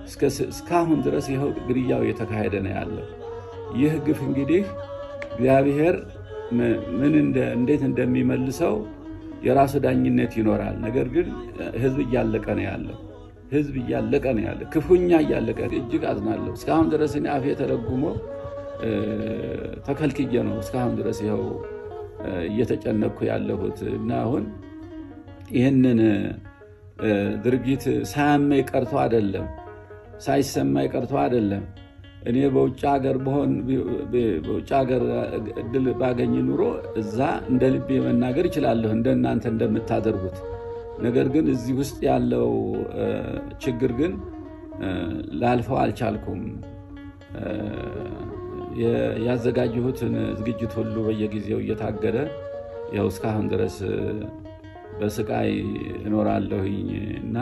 እስካሁን ድረስ ይኸው ግድያው የተካሄደ ነው ያለው። ይህ ግፍ እንግዲህ እግዚአብሔር እንዴት እንደሚመልሰው የራሱ ዳኝነት ይኖራል። ነገር ግን ህዝብ እያለቀ ነው ያለው። ህዝብ እያለቀ ነው ያለው። ክፉኛ እያለቀ እጅግ አዝናለሁ። እስካሁን ድረስ እኔ አፌ ተረጉሞ ተከልክዬ ነው እስካሁን ድረስ ይኸው እየተጨነቅኩ ያለሁት እና አሁን ይህንን ድርጊት ሳያመኝ ቀርቶ አይደለም፣ ሳይሰማኝ ቀርቶ አይደለም። እኔ በውጭ ሀገር እድል ባገኝ ኑሮ እዛ እንደ ልቤ መናገር እችላለሁ እንደናንተ እንደምታደርጉት። ነገር ግን እዚህ ውስጥ ያለው ችግር ግን ላልፈው አልቻልኩም። ያዘጋጀሁትን ዝግጅት ሁሉ በየጊዜው እየታገደ ያው እስካሁን ድረስ በስቃይ እኖራለሁኝ እና